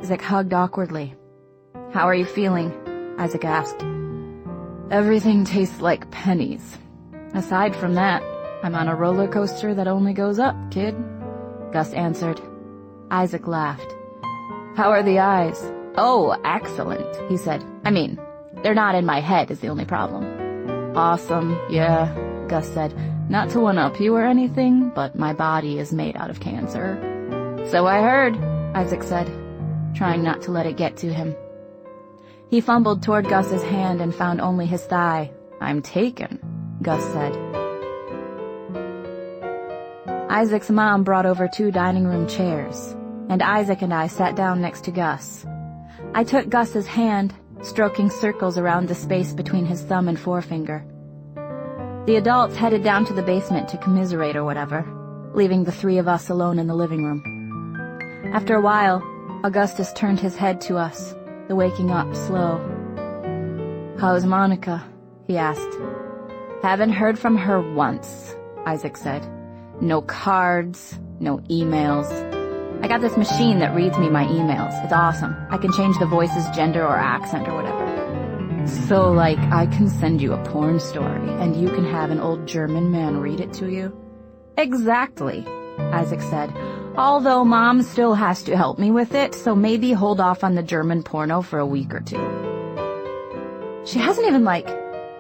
Isaac hugged awkwardly. "How are you feeling?" Isaac asked. "Everything tastes like pennies. Aside from that, I'm on a roller coaster that only goes up, kid," Gus answered. Isaac laughed. "How are the eyes?" "Oh, excellent," he said. "I mean, they're not in my head is the only problem." "Awesome, yeah," Gus said. "Not to one-up you or anything, but my body is made out of cancer." "So I heard," Isaac said, trying not to let it get to him. He fumbled toward Gus's hand and found only his thigh. "I'm taken," Gus said. Isaac's mom brought over 2 dining room chairs, and Isaac and I sat down next to Gus. I took Gus's hand, stroking circles around the space between his thumb and forefinger. The adults headed down to the basement to commiserate or whatever, leaving the 3 of us alone in the living room. After a while, Augustus turned his head to us, the waking up slow. "How's Monica?" he asked. "Haven't heard from her once," Isaac said. "No cards, no emails. I got this machine that reads me my emails. It's awesome. I can change the voice's gender or accent or whatever. So, like, I can send you a porn story, and you can have an old German man read it to you?" "Exactly," Isaac said. "Although Mom still has to help me with it, so maybe hold off on the German porno for a week or 2. "She hasn't even,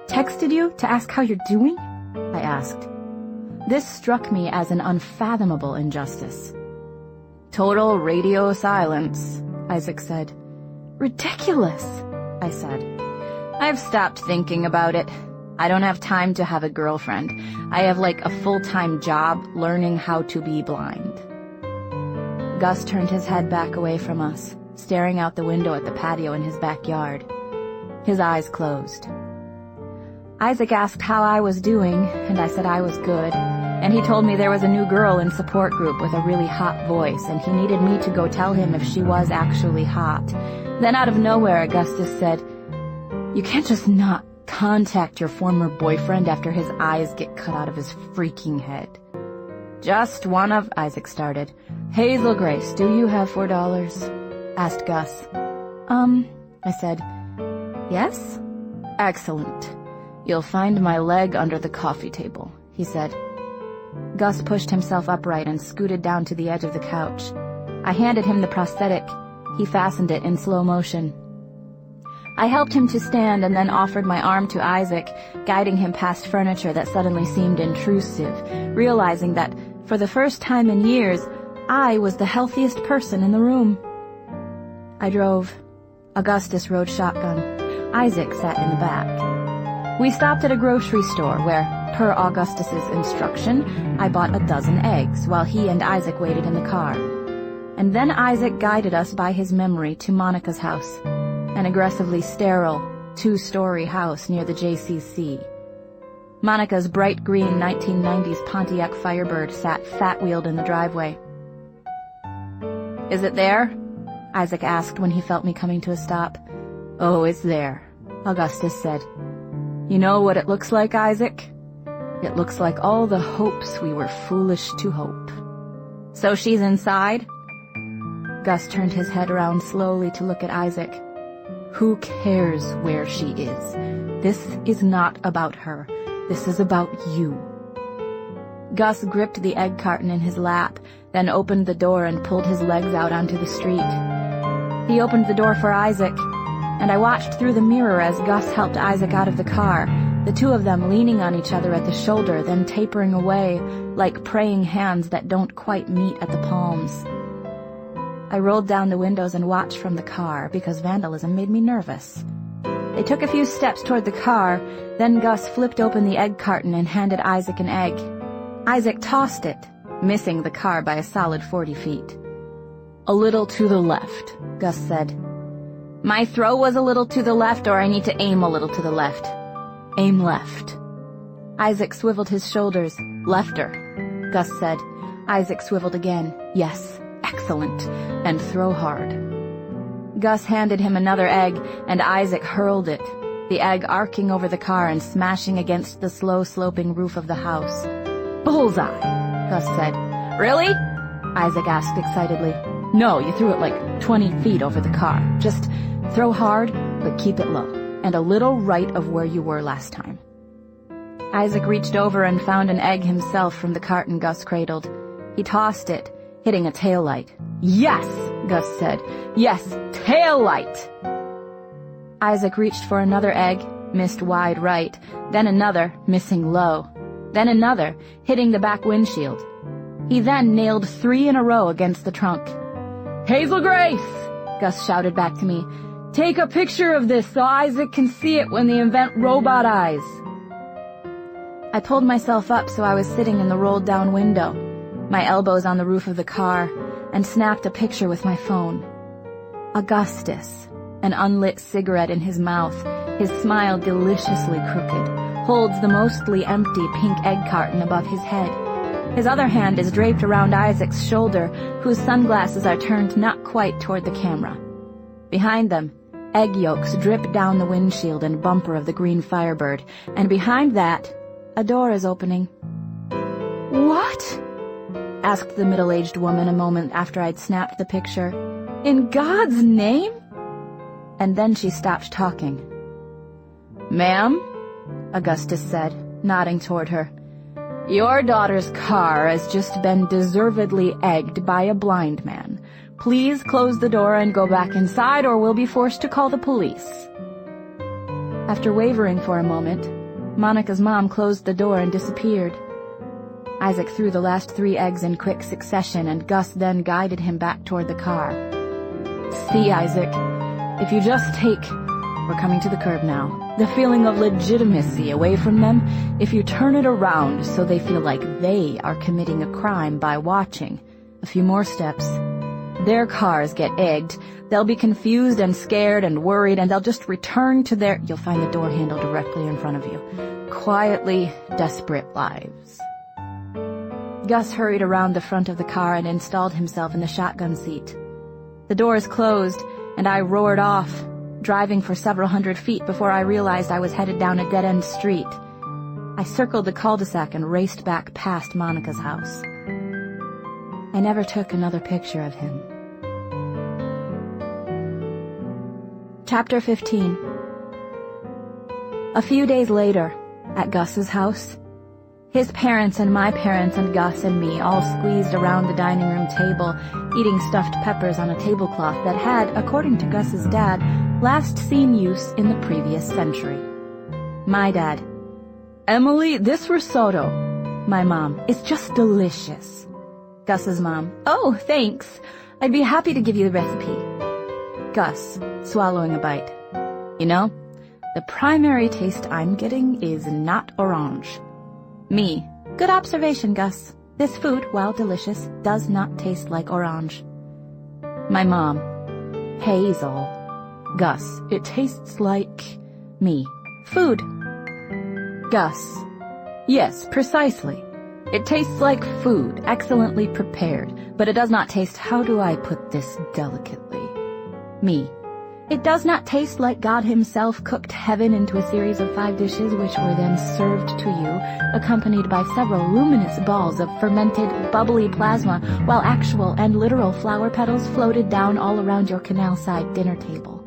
texted you to ask how you're doing?" I asked. This struck me as an unfathomable injustice. "Total radio silence," Isaac said. "Ridiculous," I said. "I've stopped thinking about it. I don't have time to have a girlfriend. I have a full-time job learning how to be blind." Gus turned his head back away from us, staring out the window at the patio in his backyard. His eyes closed. Isaac asked how I was doing, and I said I was good, and he told me there was a new girl in support group with a really hot voice, and he needed me to go tell him if she was actually hot. Then out of nowhere, Augustus said, "You can't just not contact your former boyfriend after his eyes get cut out of his freaking head." "Just one of," Isaac started. "Hazel Grace, do you have $4? asked Gus. I said. "Yes?" "Excellent. You'll find my leg under the coffee table," he said. Gus pushed himself upright and scooted down to the edge of the couch. I handed him the prosthetic. He fastened it in slow motion. I helped him to stand and then offered my arm to Isaac, guiding him past furniture that suddenly seemed intrusive, realizing that, for the first time in years, I was the healthiest person in the room. I drove. Augustus rode shotgun. Isaac sat in the back. We stopped at a grocery store where, per Augustus's instruction, I bought a dozen eggs while he and Isaac waited in the car. And then Isaac guided us by his memory to Monica's house, an aggressively sterile, 2-story house near the JCC. Monica's bright green 1990s Pontiac Firebird sat fat-wheeled in the driveway. "Is it there?" Isaac asked when he felt me coming to a stop. "Oh, it's there," Augustus said. "You know what it looks like, Isaac? It looks like all the hopes we were foolish to hope." "So she's inside?" Gus turned his head around slowly to look at Isaac. "Who cares where she is? This is not about her. This is about you." Gus gripped the egg carton in his lap, then opened the door and pulled his legs out onto the street. He opened the door for Isaac, and I watched through the mirror as Gus helped Isaac out of the car, the 2 of them leaning on each other at the shoulder, then tapering away, like praying hands that don't quite meet at the palms. I rolled down the windows and watched from the car, because vandalism made me nervous. They took a few steps toward the car, then Gus flipped open the egg carton and handed Isaac an egg. Isaac tossed it, missing the car by a solid 40 feet. "A little to the left," Gus said. "My throw was a little to the left, or I need to aim a little to the left?" "Aim left." Isaac swiveled his shoulders. "Lefter," Gus said. Isaac swiveled again. "Yes, excellent. And throw hard." Gus handed him another egg, and Isaac hurled it, the egg arcing over the car and smashing against the slow-sloping roof of the house. "Bullseye," Gus said. "Really?" Isaac asked excitedly. No, you threw it like 20 feet over the car. Just throw hard, but keep it low, and a little right of where you were last time." Isaac reached over and found an egg himself from the carton Gus cradled. He tossed it, hitting a taillight. "Yes," Gus said. "Yes, taillight." Isaac reached for another egg, missed wide right, then another, missing low, then another, hitting the back windshield. He then nailed 3 in a row against the trunk. "Hazel Grace," Gus shouted back to me, "take a picture of this so Isaac can see it when they invent robot eyes." I pulled myself up so I was sitting in the rolled-down window, my elbows on the roof of the car, and snapped a picture with my phone. Augustus, an unlit cigarette in his mouth, his smile deliciously crooked, holds the mostly empty pink egg carton above his head. His other hand is draped around Isaac's shoulder, whose sunglasses are turned not quite toward the camera. Behind them, egg yolks drip down the windshield and bumper of the green Firebird, and behind that, a door is opening. "What?" asked the middle-aged woman a moment after I'd snapped the picture. "In God's name?" And then she stopped talking. "Ma'am," Augustus said, nodding toward her, "your daughter's car has just been deservedly egged by a blind man. Please close the door and go back inside, or we'll be forced to call the police." After wavering for a moment, Monica's mom closed the door and disappeared. Isaac threw the last 3 eggs in quick succession, and Gus then guided him back toward the car. "See, Isaac, if you just take—" we're coming to the curb now, "the feeling of legitimacy away from them, if you turn it around so they feel like they are committing a crime by watching, a few more steps, their cars get egged, they'll be confused and scared and worried, and they'll just return to their—" you'll find the door handle directly in front of you, "quietly desperate lives." Gus hurried around the front of the car and installed himself in the shotgun seat. The doors closed, and I roared off, driving for several hundred feet before I realized I was headed down a dead-end street. I circled the cul-de-sac and raced back past Monica's house. I never took another picture of him. Chapter 15. A few days later, at Gus's house, his parents and my parents and Gus and me all squeezed around the dining room table, eating stuffed peppers on a tablecloth that had, according to Gus's dad, last seen use in the previous century. My dad: "Emily, this risotto." My mom: "It's just delicious." Gus's mom: "Oh, thanks. I'd be happy to give you the recipe." Gus, swallowing a bite: "You know, the primary taste I'm getting is not orange." Me: "Good observation, Gus. This food, while delicious, does not taste like orange." My mom: "Hazel." Gus: "It tastes like—" Me: "Food." Gus: "Yes, precisely. It tastes like food, excellently prepared, but it does not taste— how do I put this delicately?" Me: "It does not taste like God himself cooked heaven into a series of 5 dishes which were then served to you, accompanied by several luminous balls of fermented, bubbly plasma, while actual and literal flower petals floated down all around your canal-side dinner table."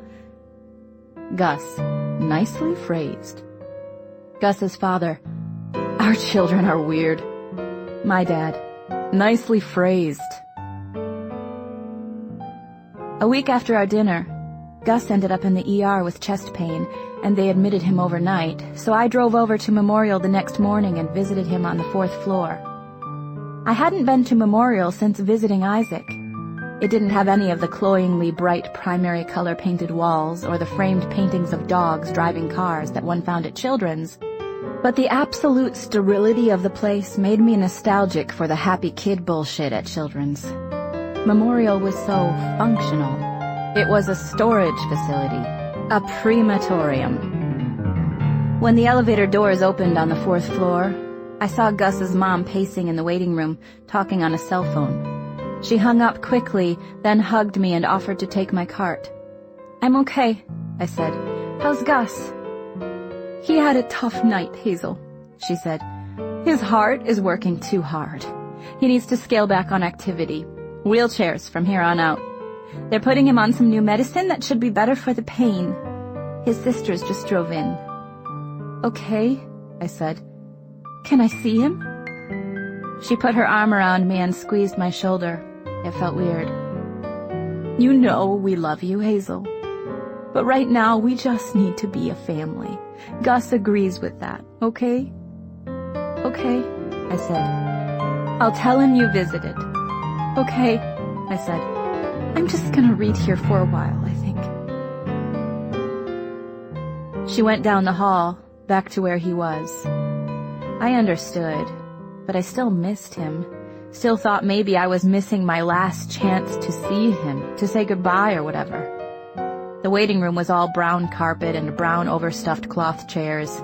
Gus: "Nicely phrased." Gus's father: "Our children are weird." My dad: "Nicely phrased." A week after our dinner, Gus ended up in the ER with chest pain, and they admitted him overnight, so I drove over to Memorial the next morning and visited him on the 4th floor. I hadn't been to Memorial since visiting Isaac. It didn't have any of the cloyingly bright primary color-painted walls or the framed paintings of dogs driving cars that one found at Children's, but the absolute sterility of the place made me nostalgic for the happy kid bullshit at Children's. Memorial was so functional. It was a storage facility, a crematorium. When the elevator doors opened on the 4th floor, I saw Gus's mom pacing in the waiting room, talking on a cell phone. She hung up quickly, then hugged me and offered to take my cart. "I'm okay," I said. "How's Gus?" "He had a tough night, Hazel," she said. "His heart is working too hard. He needs to scale back on activity. Wheelchairs from here on out. They're putting him on some new medicine that should be better for the pain. His sisters just drove in. Okay, I said. Can I see him? She put her arm around me and squeezed my shoulder. It felt weird. You know we love you, Hazel. But right now we just need to be a family. Gus agrees with that, okay? Okay, I said. I'll tell him you visited. Okay, I said. I'm just gonna read here for a while, I think. She went down the hall, back to where he was. I understood, but I still missed him. Still thought maybe I was missing my last chance to see him, to say goodbye or whatever. The waiting room was all brown carpet and brown overstuffed cloth chairs.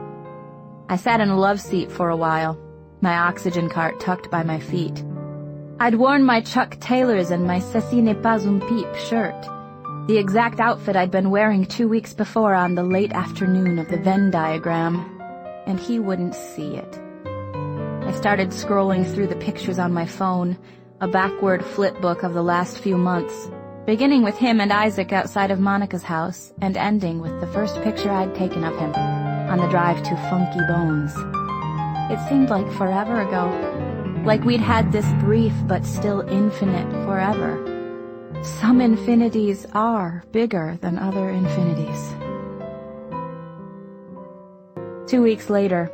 I sat in a love seat for a while, my oxygen cart tucked by my feet. I'd worn my Chuck Taylors and my Ceci n'est pas une pipe shirt, the exact outfit I'd been wearing 2 weeks before on the late afternoon of the Venn diagram, and he wouldn't see it. I started scrolling through the pictures on my phone, a backward flip book of the last few months, beginning with him and Isaac outside of Monica's house and ending with the first picture I'd taken of him on the drive to Funky Bones. It seemed like forever ago, like we'd had this brief but still infinite forever. Some infinities are bigger than other infinities. 2 weeks later,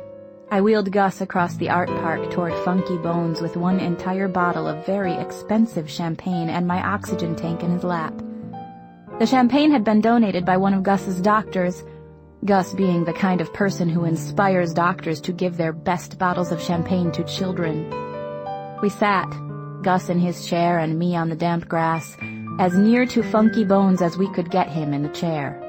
I wheeled Gus across the art park toward Funky Bones with one entire bottle of very expensive champagne and my oxygen tank in his lap. The champagne had been donated by one of Gus's doctors, Gus being the kind of person who inspires doctors to give their best bottles of champagne to children. We sat, Gus in his chair and me on the damp grass, as near to Funky Bones as we could get him in the chair.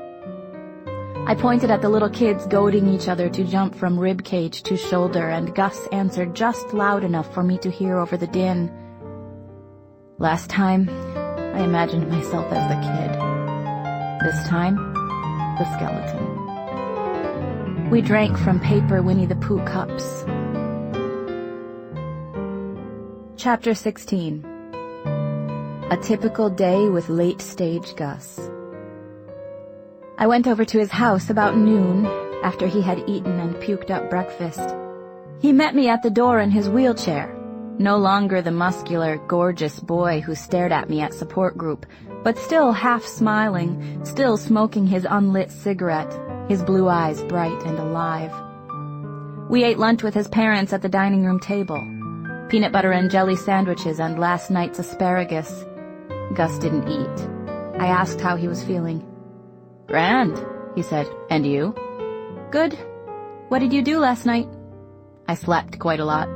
I pointed at the little kids goading each other to jump from rib cage to shoulder, and Gus answered just loud enough for me to hear over the din. Last time, I imagined myself as the kid. This time, the skeleton. We drank from paper Winnie the Pooh cups. Chapter 16. A typical day with late-stage Gus. I went over to his house about noon, after he had eaten and puked up breakfast. He met me at the door in his wheelchair, no longer the muscular, gorgeous boy who stared at me at support group, but still half smiling, still smoking his unlit cigarette, his blue eyes bright and alive. We ate lunch with his parents at the dining room table. Peanut butter and jelly sandwiches and last night's asparagus. Gus didn't eat. I asked how he was feeling. Grand, he said. And you? Good. What did you do last night? I slept quite a lot.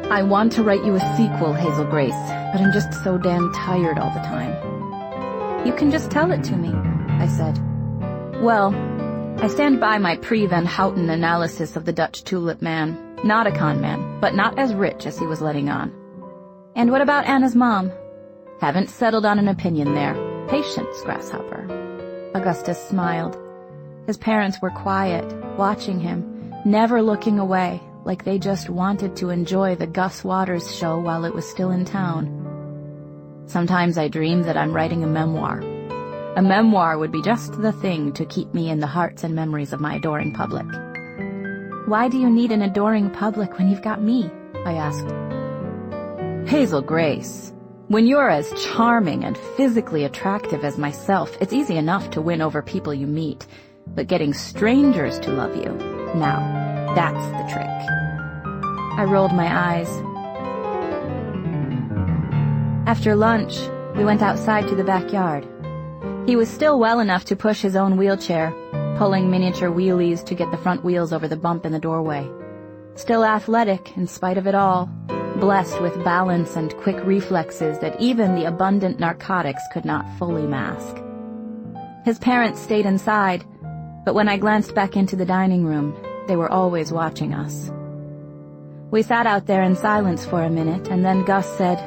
I want to write you a sequel, Hazel Grace, but I'm just so damn tired all the time. You can just tell it to me, I said. Well, I stand by my pre-Van Houten analysis of the Dutch tulip man. Not a con man, but not as rich as he was letting on. And what about Anna's mom? Haven't settled on an opinion there. Patience, Grasshopper. Augustus smiled. His parents were quiet, watching him, never looking away, like they just wanted to enjoy the Gus Waters show while it was still in town. Sometimes I dream that I'm writing a memoir. A memoir would be just the thing to keep me in the hearts and memories of my adoring public. Why do you need an adoring public when you've got me? I asked. Hazel Grace. When you're as charming and physically attractive as myself, it's easy enough to win over people you meet. But getting strangers to love you, now, that's the trick. I rolled my eyes. After lunch, we went outside to the backyard. He was still well enough to push his own wheelchair, pulling miniature wheelies to get the front wheels over the bump in the doorway. Still athletic in spite of it all. Blessed with balance and quick reflexes that even the abundant narcotics could not fully mask. His parents stayed inside, but when I glanced back into the dining room, they were always watching us. We sat out there in silence for a minute, and then Gus said,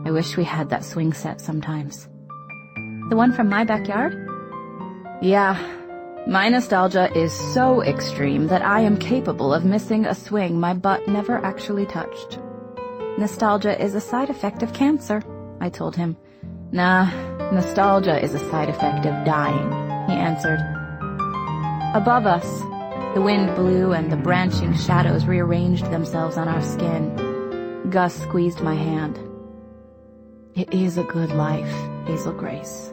I wish we had that swing set sometimes. The one from my backyard? Yeah. My nostalgia is so extreme that I am capable of missing a swing my butt never actually touched. Nostalgia is a side effect of cancer, I told him. Nah, nostalgia is a side effect of dying, he answered. Above us, the wind blew and the branching shadows rearranged themselves on our skin. Gus squeezed my hand. It is a good life, Hazel Grace.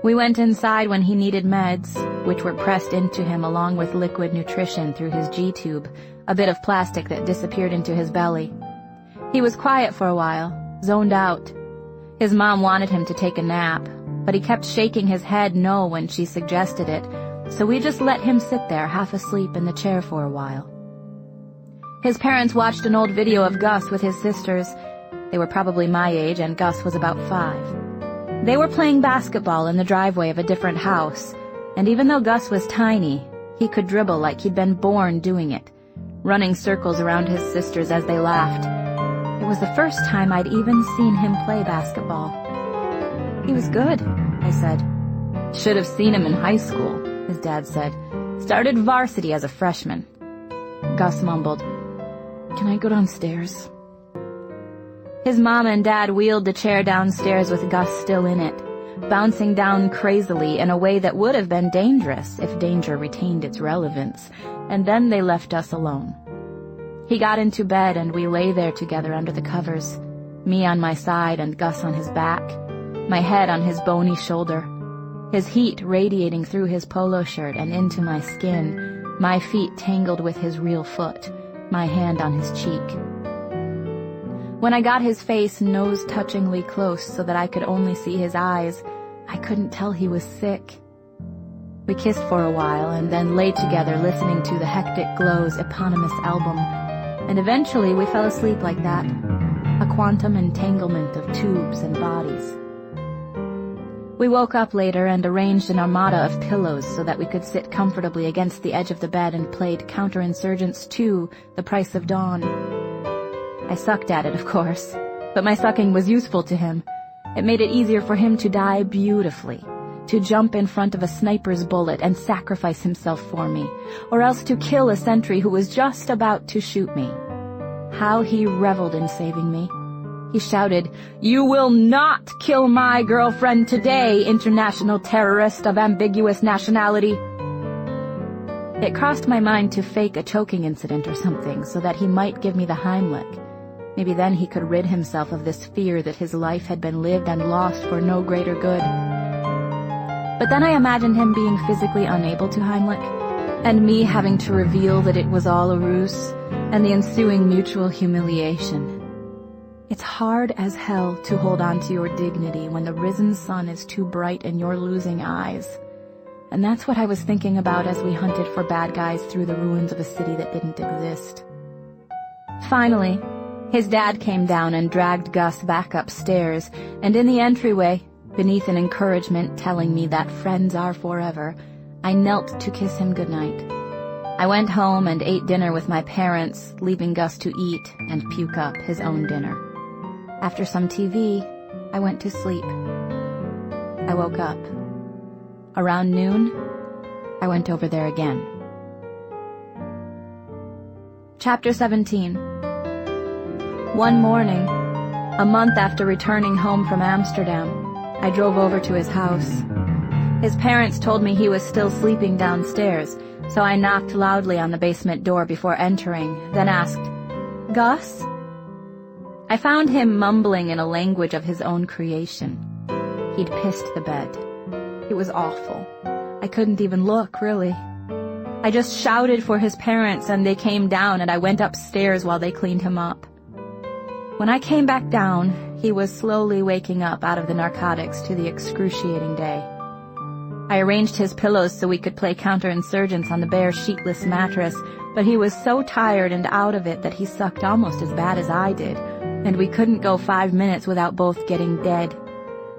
We went inside when he needed meds, which were pressed into him along with liquid nutrition through his G-tube, a bit of plastic that disappeared into his belly. He was quiet for a while, zoned out. His mom wanted him to take a nap, but he kept shaking his head no when she suggested it, so we just let him sit there half asleep in the chair for a while. His parents watched an old video of Gus with his sisters. They were probably my age, and Gus was about 5. They were playing basketball in the driveway of a different house, and even though Gus was tiny, he could dribble like he'd been born doing it, running circles around his sisters as they laughed. It was the first time I'd even seen him play basketball. He was good, I said. Should have seen him in high school, his dad said. Started varsity as a freshman. Gus mumbled, Can I go downstairs? His mom and dad wheeled the chair downstairs with Gus still in it, bouncing down crazily in a way that would have been dangerous if danger retained its relevance, and then they left us alone. He got into bed and we lay there together under the covers, me on my side and Gus on his back, my head on his bony shoulder, his heat radiating through his polo shirt and into my skin, my feet tangled with his real foot, my hand on his cheek. When I got his face nose-touchingly close so that I could only see his eyes, I couldn't tell he was sick. We kissed for a while and then lay together listening to the Hectic Glow's eponymous album, and eventually we fell asleep like that, a quantum entanglement of tubes and bodies. We woke up later and arranged an armada of pillows so that we could sit comfortably against the edge of the bed and played Counterinsurgents 2, The Price of Dawn. I sucked at it, of course, but my sucking was useful to him. It made it easier for him to die beautifully, to jump in front of a sniper's bullet and sacrifice himself for me, or else to kill a sentry who was just about to shoot me. How he reveled in saving me. He shouted, "You will not kill my girlfriend today, international terrorist of ambiguous nationality." It crossed my mind to fake a choking incident or something so that he might give me the Heimlich. Maybe then he could rid himself of this fear that his life had been lived and lost for no greater good. But then I imagined him being physically unable to Heimlich, and me having to reveal that it was all a ruse, and the ensuing mutual humiliation. It's hard as hell to hold on to your dignity when the risen sun is too bright and you're losing eyes. And that's what I was thinking about as we hunted for bad guys through the ruins of a city that didn't exist. Finally, his dad came down and dragged Gus back upstairs, and in the entryway, beneath an encouragement telling me that friends are forever, I knelt to kiss him goodnight. I went home and ate dinner with my parents, leaving Gus to eat and puke up his own dinner. After some TV, I went to sleep. I woke up. Around noon, I went over there again. Chapter 17. One morning, a month after returning home from Amsterdam, I drove over to his house. His parents told me he was still sleeping downstairs, so I knocked loudly on the basement door before entering, then asked, "Gus?" I found him mumbling in a language of his own creation. He'd pissed the bed. It was awful. I couldn't even look, really. I just shouted for his parents, and they came down, and I went upstairs while they cleaned him up. When I came back down, he was slowly waking up out of the narcotics to the excruciating day. I arranged his pillows so we could play Counterinsurgents on the bare sheetless mattress, but he was so tired and out of it that he sucked almost as bad as I did, and we couldn't go 5 minutes without both getting dead.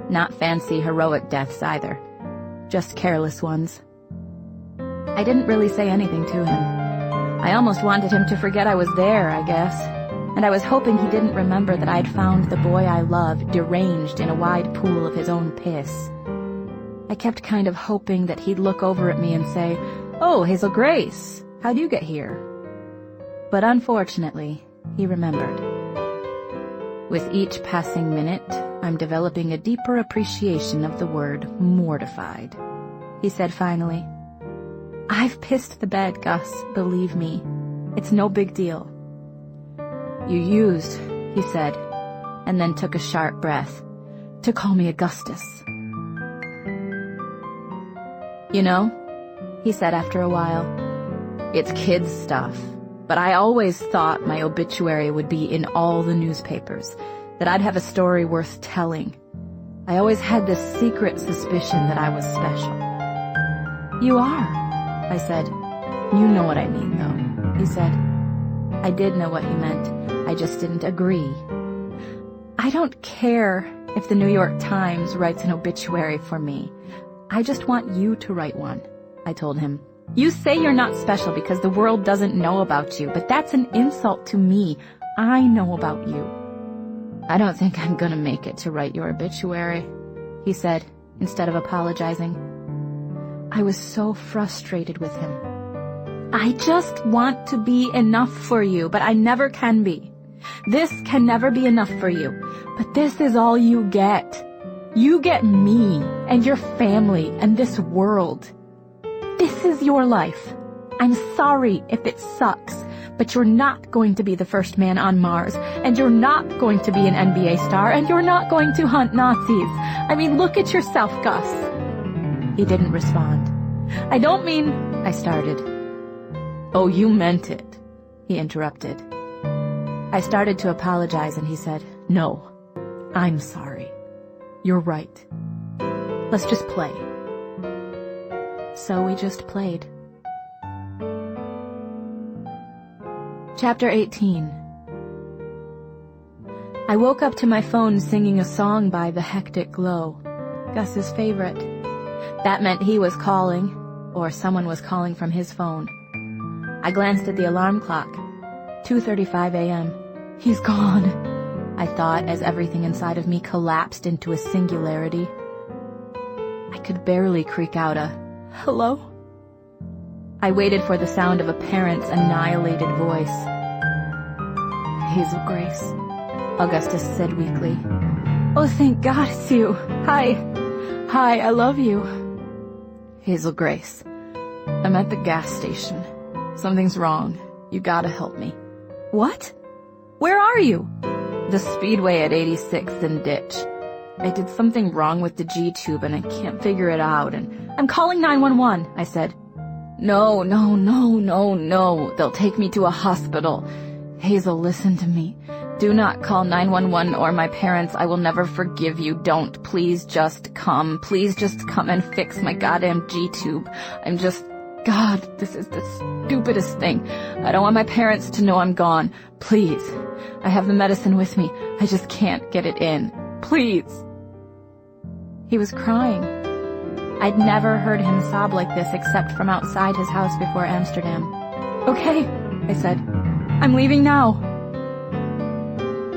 Not fancy heroic deaths either, just careless ones. I didn't really say anything to him. I almost wanted him to forget I was there, I guess, and I was hoping he didn't remember that I'd found the boy I loved deranged in a wide pool of his own piss. I kept kind of hoping that he'd look over at me and say, "Oh, Hazel Grace, how'd you get here?" But unfortunately, he remembered. With each passing minute, I'm developing a deeper appreciation of the word mortified, he said finally. I've pissed the bed, Gus, believe me. It's no big deal. You used, he said, and then took a sharp breath, to call me Augustus. You know, he said after a while, it's kids' stuff, but I always thought my obituary would be in all the newspapers, that I'd have a story worth telling. I always had this secret suspicion that I was special. You are, I said. You know what I mean, though, he said. I did know what he meant. I just didn't agree. I don't care if the New York Times writes an obituary for me. I just want you to write one, I told him. You say you're not special because the world doesn't know about you, but that's an insult to me. I know about you. I don't think I'm gonna make it to write your obituary, he said, instead of apologizing. I was so frustrated with him. I just want to be enough for you, but I never can be. This can never be enough for you, but this is all you get. You get me and your family and this world. This is your life. I'm sorry if it sucks, but you're not going to be the first man on Mars, and you're not going to be an NBA star, and you're not going to hunt Nazis. I mean, look at yourself, Gus. He didn't respond. I don't mean, I started. Oh, you meant it, he interrupted. I started to apologize, and he said, no, I'm sorry. You're right. Let's just play. So we just played. Chapter 18. I woke up to my phone singing a song by The Hectic Glow, Gus's favorite. That meant he was calling, or someone was calling from his phone. I glanced at the alarm clock. 2:35 a.m. He's gone, I thought as everything inside of me collapsed into a singularity. I could barely creak out a, hello? I waited for the sound of a parent's annihilated voice. Hazel Grace, Augustus said weakly. Oh, thank God it's you. Hi, I love you. Hazel Grace, I'm at the gas station. Something's wrong. You gotta help me. What? Where are you? The speedway at 86th and Ditch. I did something wrong with the G-tube and I can't figure it out, and I'm calling 911, I said. No. They'll take me to a hospital. Hazel, listen to me. Do not call 911 or my parents. I will never forgive you. Don't. Please just come. Please just come and fix my goddamn G-tube. God, this is the stupidest thing. I don't want my parents to know I'm gone. Please. I have the medicine with me. I just can't get it in. Please. He was crying. I'd never heard him sob like this except from outside his house before Amsterdam. Okay, I said. I'm leaving now.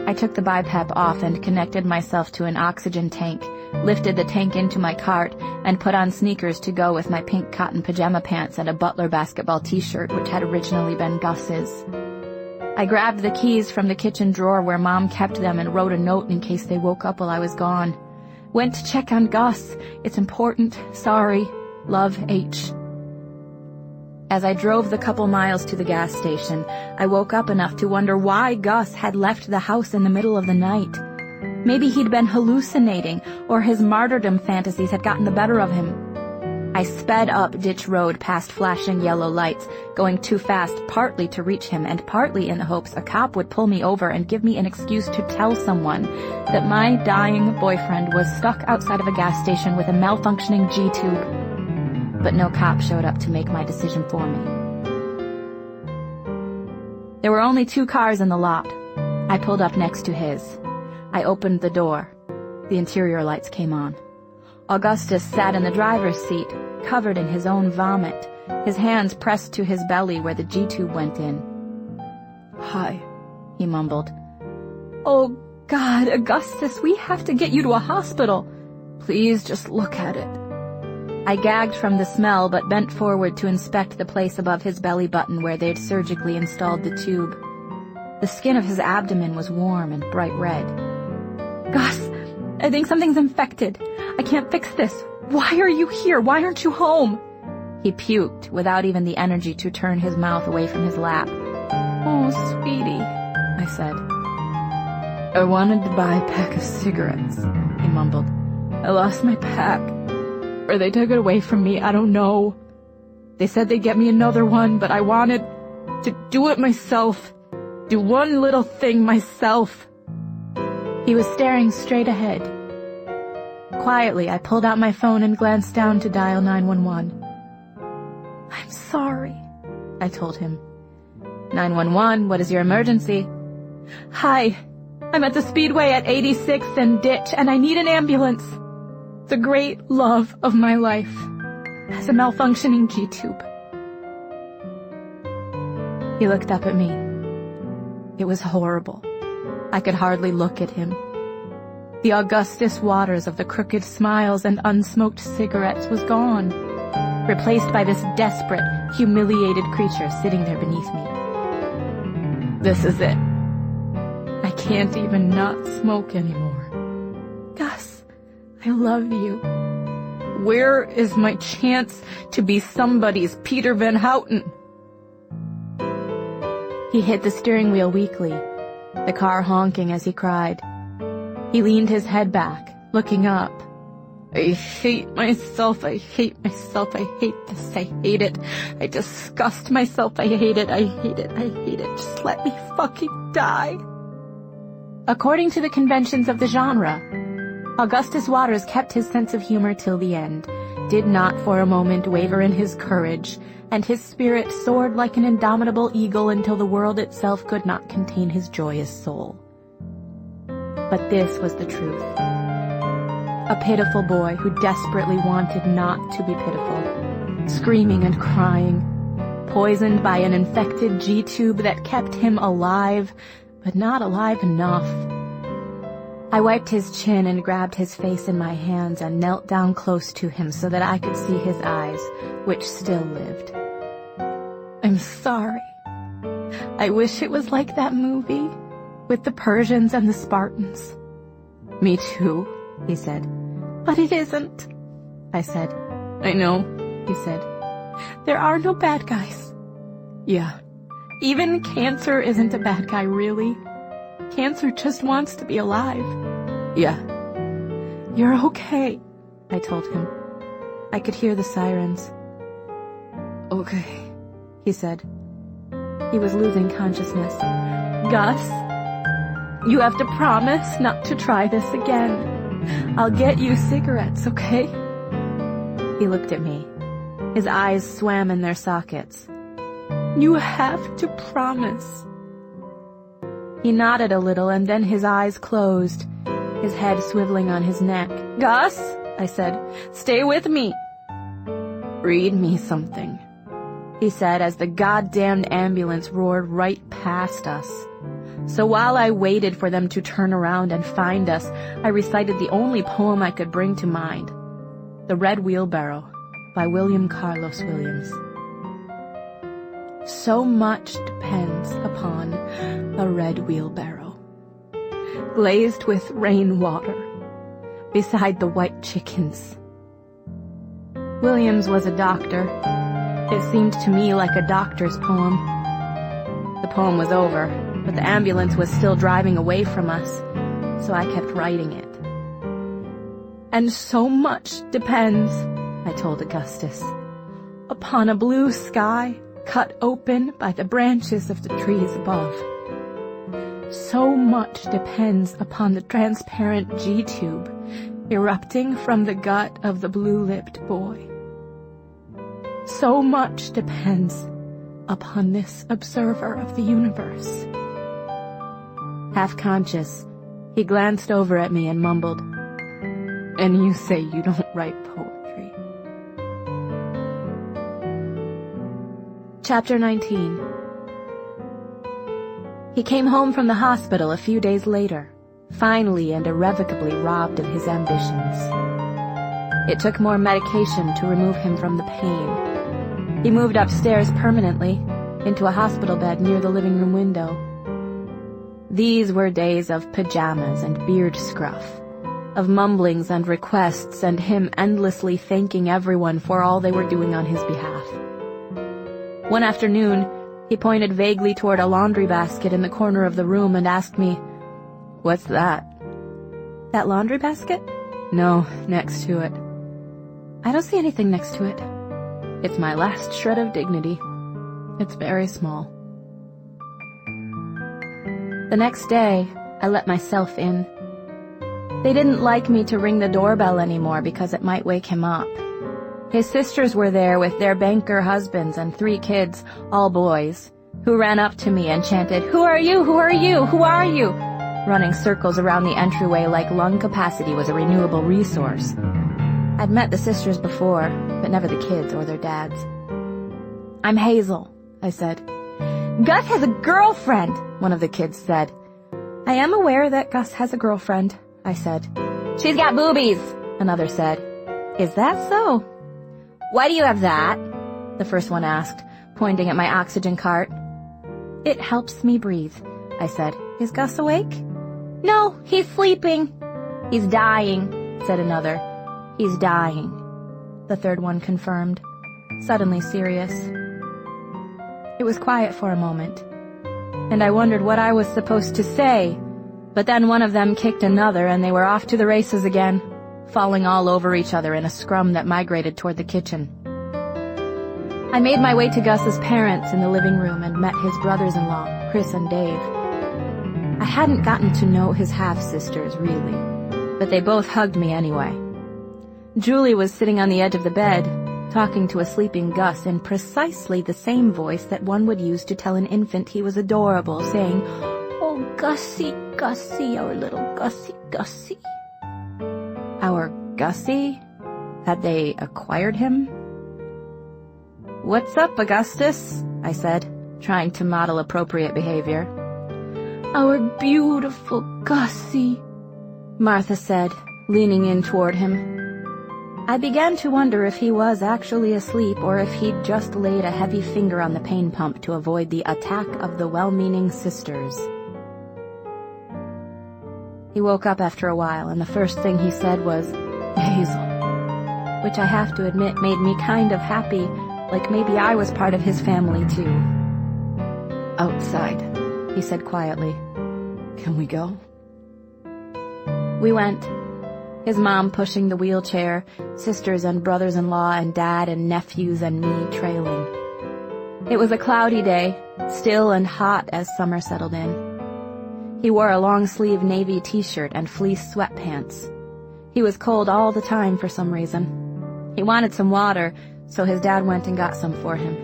I took the BiPAP off and connected myself to an oxygen tank, lifted the tank into my cart, and put on sneakers to go with my pink cotton pajama pants and a Butler basketball t-shirt which had originally been Gus's. I grabbed the keys from the kitchen drawer where Mom kept them and wrote a note in case they woke up while I was gone. Went to check on Gus. It's important. Sorry. Love, H. As I drove the couple miles to the gas station, I woke up enough to wonder why Gus had left the house in the middle of the night. Maybe he'd been hallucinating, or his martyrdom fantasies had gotten the better of him. I sped up Ditch Road past flashing yellow lights, going too fast partly to reach him and partly in the hopes a cop would pull me over and give me an excuse to tell someone that my dying boyfriend was stuck outside of a gas station with a malfunctioning G-tube. But no cop showed up to make my decision for me. There were only 2 cars in the lot. I pulled up next to his. I opened the door. The interior lights came on. Augustus sat in the driver's seat, covered in his own vomit, his hands pressed to his belly where the G-tube went in. Hi, he mumbled. Oh, God, Augustus, we have to get you to a hospital. Please just look at it. I gagged from the smell but bent forward to inspect the place above his belly button where they'd surgically installed the tube. The skin of his abdomen was warm and bright red. "Gus, I think something's infected. I can't fix this. Why are you here? Why aren't you home?" He puked without even the energy to turn his mouth away from his lap. "Oh, sweetie," I said. "I wanted to buy a pack of cigarettes," he mumbled. "I lost my pack. Or they took it away from me, I don't know. They said they'd get me another one, but I wanted to do it myself. Do one little thing myself." He was staring straight ahead. Quietly, I pulled out my phone and glanced down to dial 911. "I'm sorry," I told him. 911, what is your emergency?" "Hi, I'm at the speedway at 86th and Ditch, and I need an ambulance. The great love of my life has a malfunctioning G-tube." He looked up at me. It was horrible. I could hardly look at him. The Augustus Waters of the crooked smiles and unsmoked cigarettes was gone, replaced by this desperate, humiliated creature sitting there beneath me. This is it. I can't even not smoke anymore. "Gus, I love you. Where is my chance to be somebody's Peter Van Houten?" He hit the steering wheel weakly, the car honking as he cried. He leaned his head back, looking up. "I hate myself, I hate myself, I hate this, I hate it. I disgust myself, I hate it, I hate it, I hate it. Just let me fucking die." According to the conventions of the genre, Augustus Waters kept his sense of humor till the end, did not for a moment waver in his courage, and his spirit soared like an indomitable eagle until the world itself could not contain his joyous soul. But this was the truth. A pitiful boy who desperately wanted not to be pitiful, screaming and crying, poisoned by an infected G-tube that kept him alive, but not alive enough. I wiped his chin and grabbed his face in my hands and knelt down close to him so that I could see his eyes, which still lived. "I'm sorry. I wish it was like that movie, with the Persians and the Spartans." "Me too," he said. "But it isn't," I said. "I know," he said. "There are no bad guys." "Yeah. Even cancer isn't a bad guy, really. Cancer just wants to be alive." "Yeah." "You're okay," I told him. I could hear the sirens. "Okay," he said. He was losing consciousness. "Gus, you have to promise not to try this again. I'll get you cigarettes, okay?" He looked at me. His eyes swam in their sockets. "You have to promise." He nodded a little, and then his eyes closed, his head swiveling on his neck. "Gus," I said, "stay with me." "Read me something," he said as the goddamned ambulance roared right past us. So while I waited for them to turn around and find us, I recited the only poem I could bring to mind, The Red Wheelbarrow by William Carlos Williams. So much depends upon a red wheelbarrow, glazed with rainwater, beside the white chickens. Williams was a doctor. It seemed to me like a doctor's poem. The poem was over, but the ambulance was still driving away from us, so I kept writing it. "And so much depends," I told Augustus, "upon a blue sky cut open by the branches of the trees above. So much depends upon the transparent G-tube erupting from the gut of the blue-lipped boy. So much depends upon this observer of the universe." Half conscious, he glanced over at me and mumbled, "And you say you don't write poetry." Chapter 19. He came home from the hospital a few days later, finally and irrevocably robbed of his ambitions. It took more medication to remove him from the pain. He moved upstairs permanently, into a hospital bed near the living room window. These were days of pajamas and beard scruff, of mumblings and requests and him endlessly thanking everyone for all they were doing on his behalf. One afternoon, he pointed vaguely toward a laundry basket in the corner of the room and asked me, "What's that?" "That laundry basket?" "No, next to it." "I don't see anything next to it." "It's my last shred of dignity. It's very small." The next day, I let myself in. They didn't like me to ring the doorbell anymore because it might wake him up. His sisters were there with their banker husbands and 3 kids, all boys, who ran up to me and chanted, "Who are you? Who are you? Who are you?" running circles around the entryway like lung capacity was a renewable resource. I'd met the sisters before, but never the kids or their dads. "I'm Hazel," I said. "Gus has a girlfriend," one of the kids said. "I am aware that Gus has a girlfriend," I said. "She's got boobies," another said. "Is that so?" "Why do you have that?" the first one asked, pointing at my oxygen cart. "It helps me breathe," I said. "Is Gus awake?" "No, he's sleeping." "He's dying," said another. "He's dying," the third one confirmed, suddenly serious. It was quiet for a moment, and I wondered what I was supposed to say, but then one of them kicked another and they were off to the races again, falling all over each other in a scrum that migrated toward the kitchen. I made my way to Gus's parents in the living room and met his brothers-in-law, Chris and Dave. I hadn't gotten to know his half-sisters, really, but they both hugged me anyway. Julie was sitting on the edge of the bed, talking to a sleeping Gus in precisely the same voice that one would use to tell an infant he was adorable, saying, "Oh, Gussie, Gussie, our little Gussie, Gussie." Our Gussie? Had they acquired him? "What's up, Augustus?" I said, trying to model appropriate behavior. "Our beautiful Gussie," Martha said, leaning in toward him. I began to wonder if he was actually asleep or if he'd just laid a heavy finger on the pain pump to avoid the attack of the well-meaning sisters. He woke up after a while, and the first thing he said was, "Hazel," which I have to admit made me kind of happy, like maybe I was part of his family too. "Outside," he said quietly. "Can we go?" We went. His mom pushing the wheelchair, sisters and brothers-in-law and dad and nephews and me trailing. It was a cloudy day, still and hot as summer settled in. He wore a long-sleeve navy t-shirt and fleece sweatpants. He was cold all the time for some reason. He wanted some water, so his dad went and got some for him.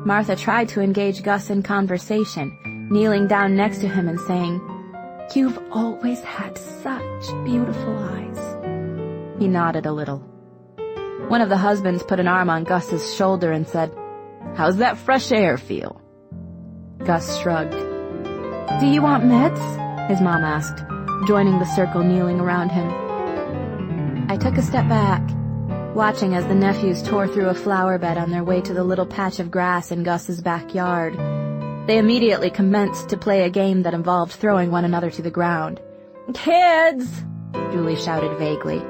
Martha tried to engage Gus in conversation, kneeling down next to him and saying, "You've always had such beautiful eyes." He nodded a little. One of the husbands put an arm on Gus's shoulder and said, "How's that fresh air feel?" Gus shrugged. "Do you want meds?" his mom asked, joining the circle kneeling around him. I took a step back, watching as the nephews tore through a flower bed on their way to the little patch of grass in Gus's backyard. They immediately commenced to play a game that involved throwing one another to the ground. "Kids!" Julie shouted vaguely.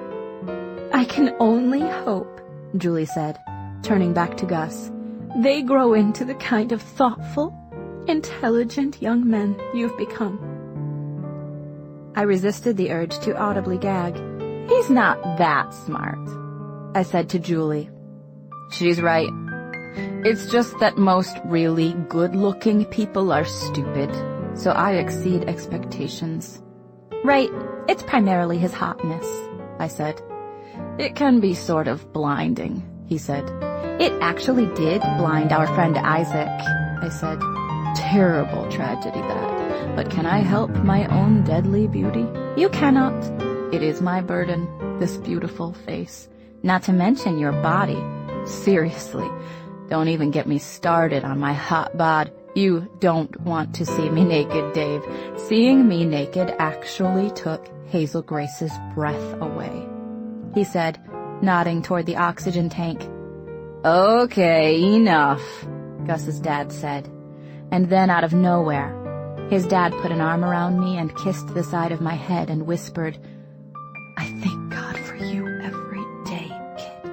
"I can only hope," Julie said, turning back to Gus, "they grow into the kind of thoughtful, intelligent young men you've become." I resisted the urge to audibly gag. "He's not that smart," I said to Julie. "She's right. It's just that most really good-looking people are stupid, so I exceed expectations." "Right, it's primarily his hotness," I said. "It can be sort of blinding," he said. "It actually did blind our friend Isaac," I said. "Terrible tragedy that, but can I help my own deadly beauty?" "You cannot." "It is my burden, this beautiful face, not to mention your body. Seriously. Don't even get me started on my hot bod. You don't want to see me naked, Dave. Seeing me naked actually took Hazel Grace's breath away," he said, nodding toward the oxygen tank. "Okay, enough," Gus's dad said. And then out of nowhere, His dad put an arm around me and kissed the side of my head and whispered, "I thank God for you every day, kid."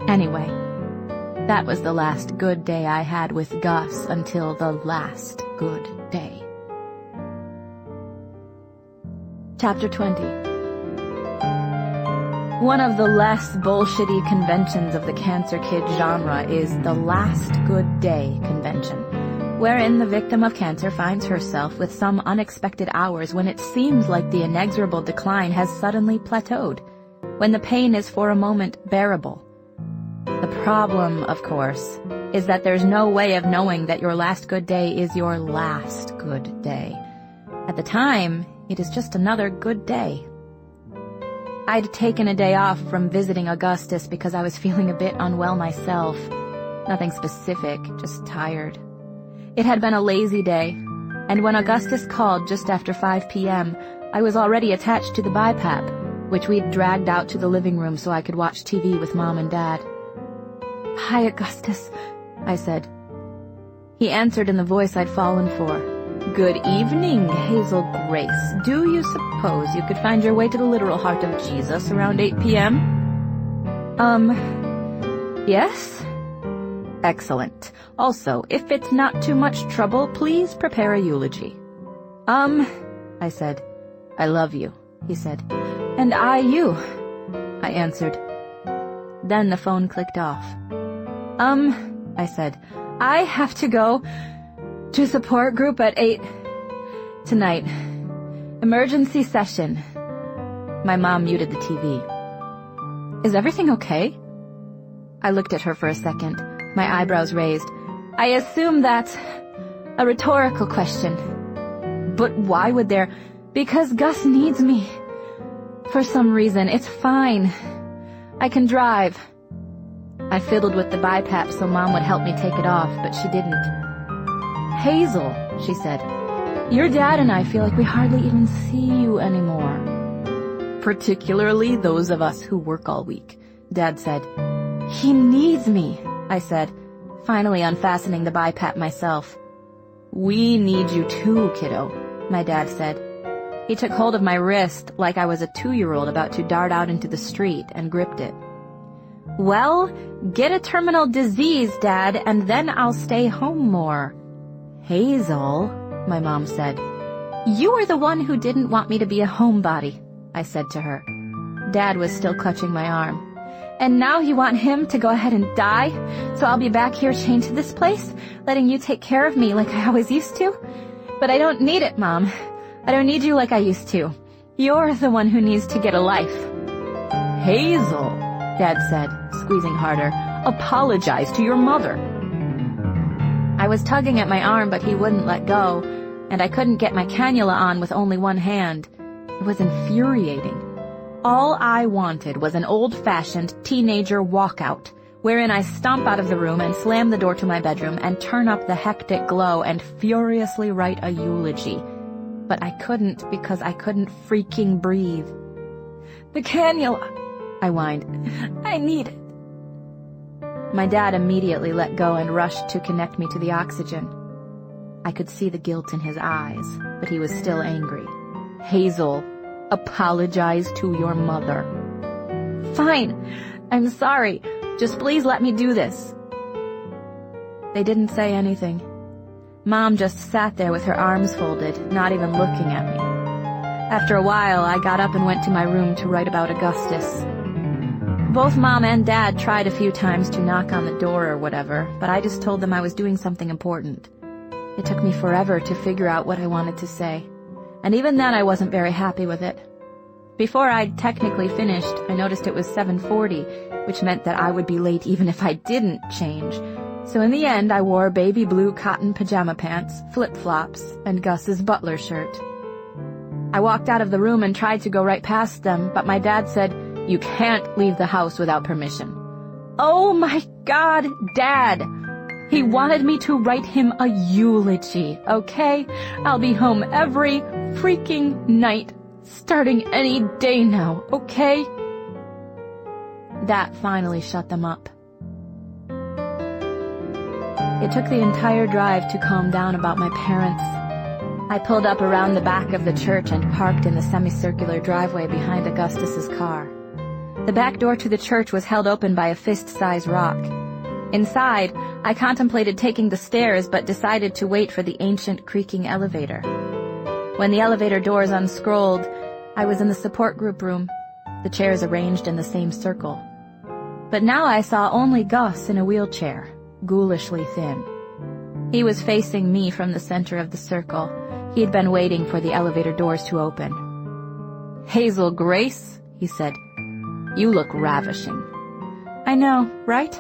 Anyway, that was the last good day I had with Gus until the last good day. Chapter 20. One of the less bullshitty conventions of the Cancer Kid genre is the Last Good Day convention, wherein the victim of cancer finds herself with some unexpected hours when it seems like the inexorable decline has suddenly plateaued, when the pain is for a moment bearable. The problem, of course, is that there's no way of knowing that your last good day is your last good day. At the time, it is just another good day. I'd taken a day off from visiting Augustus because I was feeling a bit unwell myself. Nothing specific, just tired. It had been a lazy day, and when Augustus called just after 5 p.m., I was already attached to the BiPAP, which we'd dragged out to the living room so I could watch TV with Mom and Dad. "Hi, Augustus," I said. He answered in the voice I'd fallen for. "Good evening, Hazel Grace. Do you suppose you could find your way to the literal heart of Jesus around 8 p.m.? Yes? Excellent. Also, if it's not too much trouble, please prepare a eulogy." I said. "I love you," he said. "And I you," I answered. Then the phone clicked off. I said, "I have to go to support group at 8 tonight. Emergency session." My mom muted the TV. "Is everything okay?" I looked at her for a second, my eyebrows raised. "I assume that's a rhetorical question." "But why would there—" "Because Gus needs me. For some reason. It's fine. I can drive." I fiddled with the BiPAP so Mom would help me take it off, but she didn't. "Hazel," she said, "your dad and I feel like we hardly even see you anymore." "Particularly those of us who work all week," Dad said. "He needs me," I said, finally unfastening the BiPAP myself. "We need you too, kiddo," my dad said. He took hold of my wrist like I was a 2-year-old about to dart out into the street and gripped it. "Well, get a terminal disease, Dad, and then I'll stay home more." "Hazel," my mom said. "You were the one who didn't want me to be a homebody," I said to her. Dad was still clutching my arm. "And now you want him to go ahead and die, so I'll be back here chained to this place, letting you take care of me like I always used to? But I don't need it, Mom. I don't need you like I used to. You're the one who needs to get a life." "Hazel," Dad said, squeezing harder, "apologize to your mother." I was tugging at my arm, but he wouldn't let go, and I couldn't get my cannula on with only one hand. It was infuriating. All I wanted was an old-fashioned teenager walkout, wherein I stomp out of the room and slam the door to my bedroom and turn up the hectic glow and furiously write a eulogy. But I couldn't because I couldn't freaking breathe. "The cannula," I whined. "I need it." My dad immediately let go and rushed to connect me to the oxygen. I could see the guilt in his eyes, but he was still angry. "Hazel, apologize to your mother." "Fine. I'm sorry. Just please let me do this." They didn't say anything. Mom just sat there with her arms folded, not even looking at me. After a while, I got up and went to my room to write about Augustus. Both Mom and Dad tried a few times to knock on the door or whatever, but I just told them I was doing something important. It took me forever to figure out what I wanted to say, and even then I wasn't very happy with it. Before I'd technically finished, I noticed it was 7:40, which meant that I would be late even if I didn't change. So in the end, I wore baby blue cotton pajama pants, flip-flops, and Gus's butler shirt. I walked out of the room and tried to go right past them, but my dad said, "You can't leave the house without permission." Oh my God, Dad! He wanted me to write him a eulogy, okay? I'll be home every freaking night, starting any day now, okay? That finally shut them up. It took the entire drive to calm down about my parents. I pulled up around the back of the church and parked in the semicircular driveway behind Augustus's car. The back door to the church was held open by a fist-sized rock. Inside, I contemplated taking the stairs but decided to wait for the ancient creaking elevator. When the elevator doors unscrolled, I was in the support group room, the chairs arranged in the same circle. But now I saw only Gus in a wheelchair, ghoulishly thin. He was facing me from the center of the circle. He had been waiting for the elevator doors to open. "Hazel Grace," he said, "you look ravishing." "I know, right?"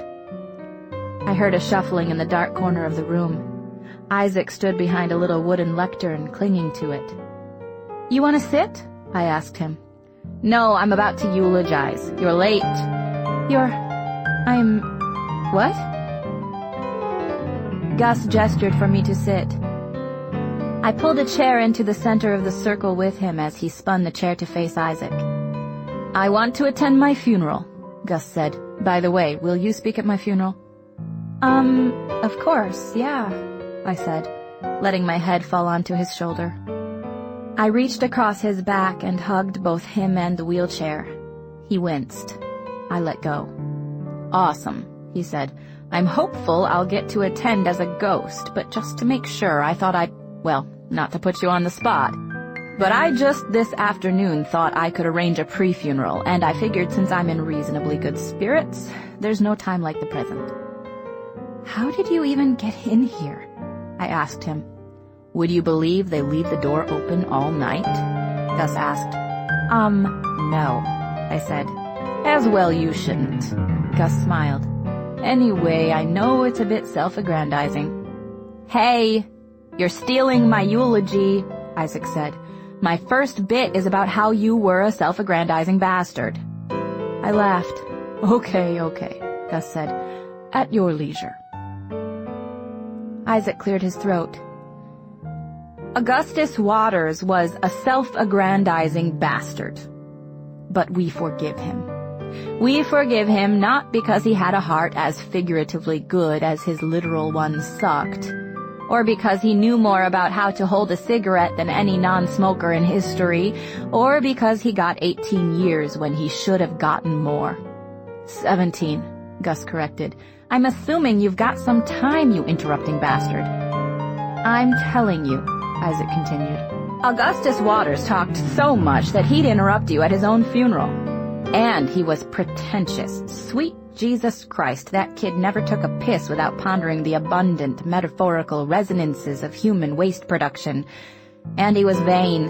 I heard a shuffling in the dark corner of the room. Isaac stood behind a little wooden lectern, clinging to it. "You want to sit?" I asked him. "No, I'm about to eulogize. You're late." What?" Gus gestured for me to sit. I pulled a chair into the center of the circle with him as he spun the chair to face Isaac. "I want to attend my funeral," Gus said. "By the way, will you speak at my funeral?" Of course, yeah," I said, letting my head fall onto his shoulder. I reached across his back and hugged both him and the wheelchair. He winced. I let go. "Awesome," he said. "I'm hopeful I'll get to attend as a ghost, but just to make sure, I thought not to put you on the spot, but I just this afternoon thought I could arrange a pre-funeral, and I figured since I'm in reasonably good spirits, there's no time like the present." "How did you even get in here?" I asked him. "Would you believe they leave the door open all night?" Gus asked. No," I said. "As well you shouldn't." Gus smiled. "Anyway, I know it's a bit self-aggrandizing." "Hey, you're stealing my eulogy," Isaac said. "My first bit is about how you were a self-aggrandizing bastard." I laughed. Okay, Gus said. "At your leisure." Isaac cleared his throat. "Augustus Waters was a self-aggrandizing bastard. But we forgive him. We forgive him not because he had a heart as figuratively good as his literal one sucked, or because he knew more about how to hold a cigarette than any non-smoker in history, or because he got 18 years when he should have gotten more." 17, Gus corrected. "I'm assuming you've got some time, you interrupting bastard." "I'm telling you," Isaac continued. "Augustus Waters talked so much that he'd interrupt you at his own funeral. And he was pretentious. Sweet Jesus Christ, that kid never took a piss without pondering the abundant, metaphorical resonances of human waste production. And he was vain.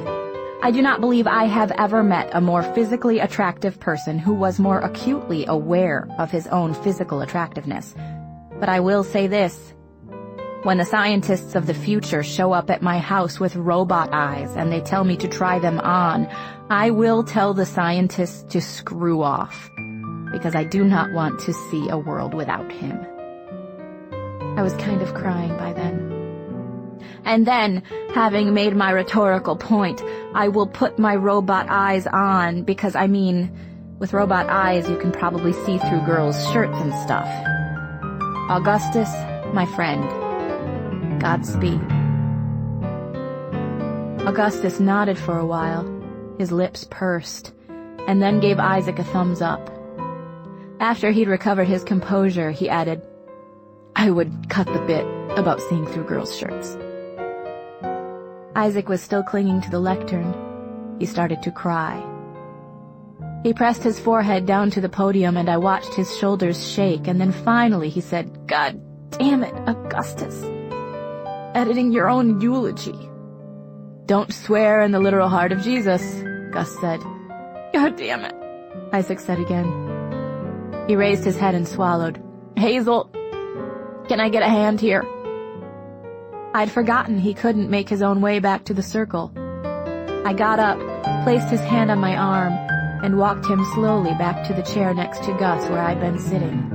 I do not believe I have ever met a more physically attractive person who was more acutely aware of his own physical attractiveness. But I will say this. When the scientists of the future show up at my house with robot eyes and they tell me to try them on, I will tell the scientists to screw off, because I do not want to see a world without him." I was kind of crying by then. "And then, having made my rhetorical point, I will put my robot eyes on, because with robot eyes you can probably see through girls' shirts and stuff. Augustus, my friend, Godspeed." Augustus nodded for a while, his lips pursed, and then gave Isaac a thumbs up. After he'd recovered his composure, he added, "I would cut the bit about seeing through girls' shirts." Isaac was still clinging to the lectern. He started to cry. He pressed his forehead down to the podium, and I watched his shoulders shake, and then finally he said, "God damn it, Augustus. Editing your own eulogy." "Don't swear in the literal heart of Jesus," Gus said. "God damn it," Isaac said again. He raised his head and swallowed. "Hazel, can I get a hand here?" I'd forgotten he couldn't make his own way back to the circle. I got up, placed his hand on my arm, and walked him slowly back to the chair next to Gus where I'd been sitting.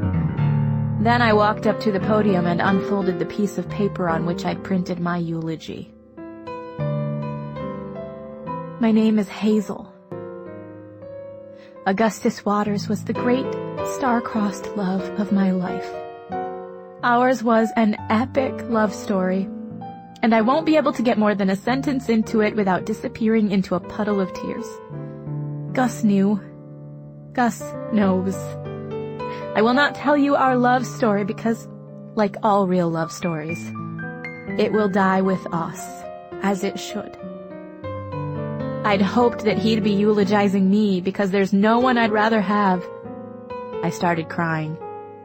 Then I walked up to the podium and unfolded the piece of paper on which I'd printed my eulogy. "My name is Hazel. Augustus Waters was the great, star-crossed love of my life. Ours was an epic love story, and I won't be able to get more than a sentence into it without disappearing into a puddle of tears. Gus knew. Gus knows. I will not tell you our love story because, like all real love stories, it will die with us, as it should. I'd hoped that he'd be eulogizing me because there's no one I'd rather have. I started crying.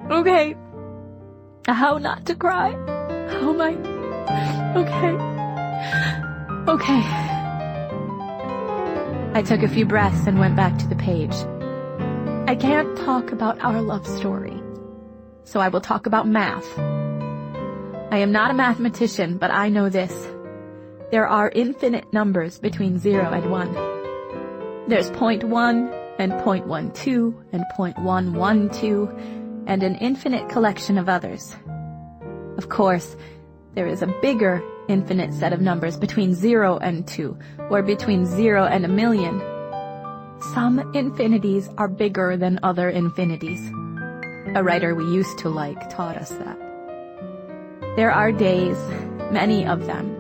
Okay. How not to cry? How am I? Okay. I took a few breaths and went back to the page. I can't talk about our love story, so I will talk about math. I am not a mathematician, but I know this. There are infinite numbers between 0 and 1. There's 0.1 and 0.12 and 0.112 and an infinite collection of others. Of course, there is a bigger infinite set of numbers between 0 and 2, or between 0 and 1,000,000. Some infinities are bigger than other infinities. A writer we used to like taught us that. There are days, many of them,